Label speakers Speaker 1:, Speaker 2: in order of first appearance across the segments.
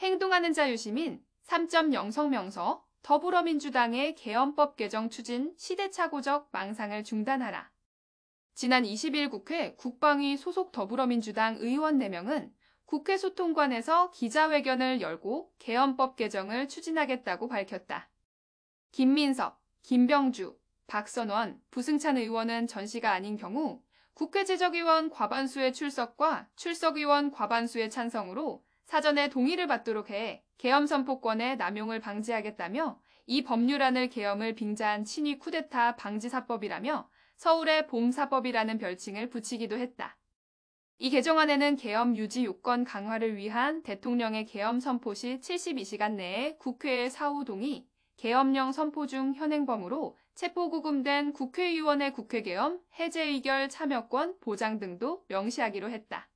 Speaker 1: 행동하는 자유시민 3.0 성명서 더불어민주당의 계엄법 개정 추진 시대착오적 망상을 중단하라. 지난 20일 국회 국방위 소속 더불어민주당 의원 4명은 국회 소통관에서 기자회견을 열고 계엄법 개정을 추진하겠다고 밝혔다. 김민석, 김병주, 박선원, 부승찬 의원은 전시가 아닌 경우 국회 제적의원 과반수의 출석과 출석의원 과반수의 찬성으로 사전에 동의를 받도록 해 계엄 선포권의 남용을 방지하겠다며 이 법률안을 계엄을 빙자한 친위 쿠데타 방지사법이라며 서울의 봄사법이라는 별칭을 붙이기도 했다. 이 개정안에는 계엄 유지 요건 강화를 위한 대통령의 계엄 선포 시 72시간 내에 국회의 사후 동의, 계엄령 선포 중 현행범으로 체포구금된 국회의원의 국회계엄, 해제의결 참여권 보장 등도 명시하기로 했다.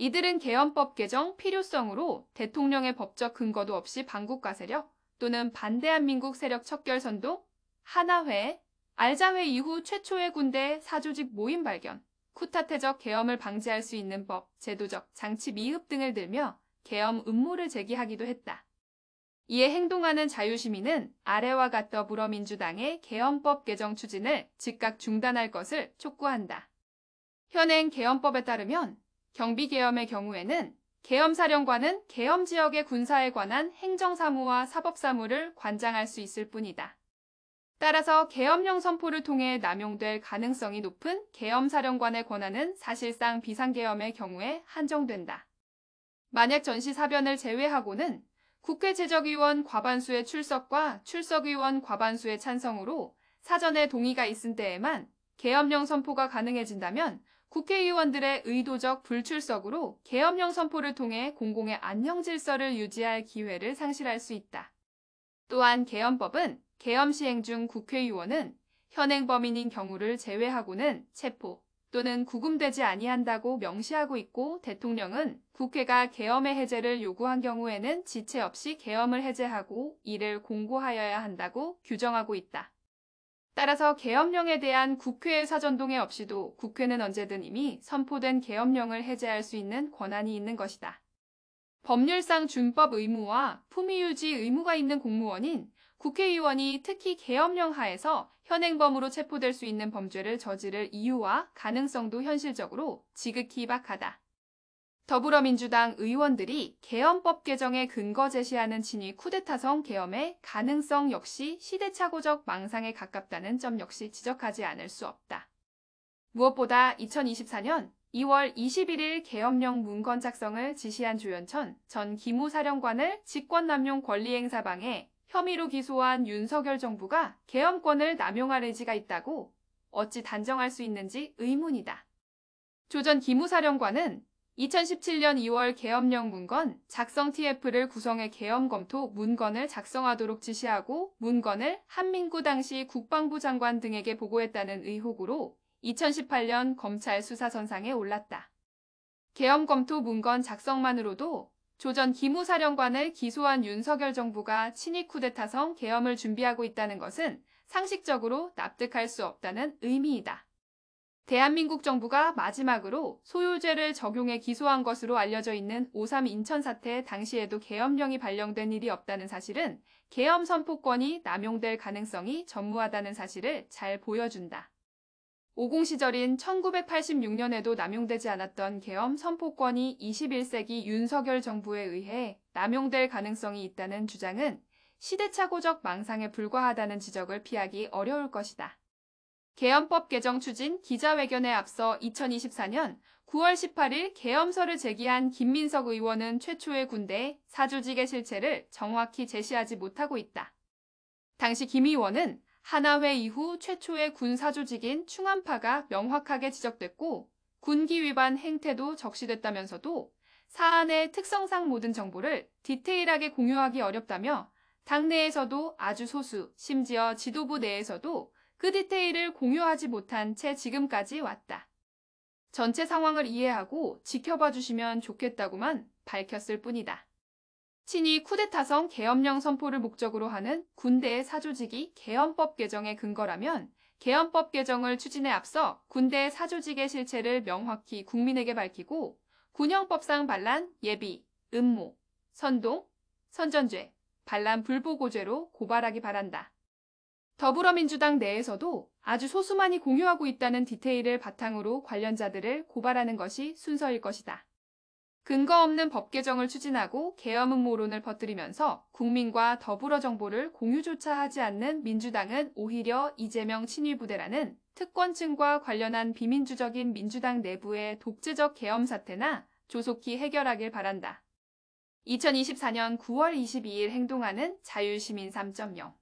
Speaker 1: 이들은 계엄법 개정 필요성으로 대통령의 법적 근거도 없이 반국가 세력 또는 반대한민국 세력 척결선동, 하나회, 알자회 이후 최초의 군대 사조직 모임 발견, 쿠타테적 계엄을 방지할 수 있는 법, 제도적 장치 미흡 등을 들며 계엄 음모를 제기하기도 했다. 이에 행동하는 자유시민은 아래와 같 더불어민주당의 계엄법 개정 추진을 즉각 중단할 것을 촉구한다. 현행 계엄법에 따르면 경비계엄의 경우에는 계엄사령관은 계엄지역의 군사에 관한 행정사무와 사법사무를 관장할 수 있을 뿐이다. 따라서 계엄령 선포를 통해 남용될 가능성이 높은 계엄사령관의 권한은 사실상 비상계엄의 경우에 한정된다. 만약 전시사변을 제외하고는 국회 제적의원 과반수의 출석과 출석의원 과반수의 찬성으로 사전에 동의가 있은 때에만 계엄령 선포가 가능해진다면 국회의원들의 의도적 불출석으로 계엄령 선포를 통해 공공의 안녕 질서를 유지할 기회를 상실할 수 있다. 또한 계엄법은 계엄 시행 중 국회의원은 현행 범인인 경우를 제외하고는 체포 또는 구금되지 아니한다고 명시하고 있고 대통령은 국회가 계엄의 해제를 요구한 경우에는 지체 없이 계엄을 해제하고 이를 공고하여야 한다고 규정하고 있다. 따라서 계엄령에 대한 국회의 사전동의 없이도 국회는 언제든 이미 선포된 계엄령을 해제할 수 있는 권한이 있는 것이다. 법률상 준법 의무와 품위유지 의무가 있는 공무원인 국회의원이 특히 계엄령 하에서 현행범으로 체포될 수 있는 범죄를 저지를 이유와 가능성도 현실적으로 지극히 박하다. 더불어민주당 의원들이 계엄법 개정에 근거 제시하는 친위 쿠데타성 계엄의 가능성 역시 시대착오적 망상에 가깝다는 점 역시 지적하지 않을 수 없다. 무엇보다 2024년 2월 21일 계엄령 문건 작성을 지시한 조현천 전 기무사령관을 직권남용 권리행사방해 혐의로 기소한 윤석열 정부가 계엄권을 남용할 의지가 있다고 어찌 단정할 수 있는지 의문이다. 조 전 기무사령관은 2017년 2월 계엄령 문건 작성 TF를 구성해 계엄 검토 문건을 작성하도록 지시하고 문건을 한민구 당시 국방부 장관 등에게 보고했다는 의혹으로 2018년 검찰 수사선상에 올랐다. 계엄 검토 문건 작성만으로도 조 전 기무사령관을 기소한 윤석열 정부가 친위 쿠데타성 계엄을 준비하고 있다는 것은 상식적으로 납득할 수 없다는 의미이다. 대한민국 정부가 마지막으로 소요죄를 적용해 기소한 것으로 알려져 있는 5.3 인천 사태 당시에도 계엄령이 발령된 일이 없다는 사실은 계엄 선포권이 남용될 가능성이 전무하다는 사실을 잘 보여준다. 50 시절인 1986년에도 남용되지 않았던 계엄 선포권이 21세기 윤석열 정부에 의해 남용될 가능성이 있다는 주장은 시대착오적 망상에 불과하다는 지적을 피하기 어려울 것이다. 계엄법 개정 추진 기자회견에 앞서 2024년 9월 18일 계엄서를 제기한 김민석 의원은 최초의 군대 사조직의 실체를 정확히 제시하지 못하고 있다. 당시 김 의원은 하나회 이후 최초의 군 사조직인 충암파가 명확하게 지적됐고 군기 위반 행태도 적시됐다면서도 사안의 특성상 모든 정보를 디테일하게 공유하기 어렵다며 당내에서도 아주 소수, 심지어 지도부 내에서도 그 디테일을 공유하지 못한 채 지금까지 왔다. 전체 상황을 이해하고 지켜봐 주시면 좋겠다고만 밝혔을 뿐이다. 친위 쿠데타성 계엄령 선포를 목적으로 하는 군대의 사조직이 계엄법 개정의 근거라면 계엄법 개정을 추진에 앞서 군대의 사조직의 실체를 명확히 국민에게 밝히고 군형법상 반란, 예비, 음모, 선동, 선전죄, 반란 불보고죄로 고발하기 바란다. 더불어민주당 내에서도 아주 소수만이 공유하고 있다는 디테일을 바탕으로 관련자들을 고발하는 것이 순서일 것이다. 근거 없는 법 개정을 추진하고 계엄 음모론을 퍼뜨리면서 국민과 더불어 정보를 공유조차 하지 않는 민주당은 오히려 이재명 친위부대라는 특권층과 관련한 비민주적인 민주당 내부의 독재적 계엄 사태나 조속히 해결하길 바란다. 2024년 9월 22일 행동하는 자유시민 3.0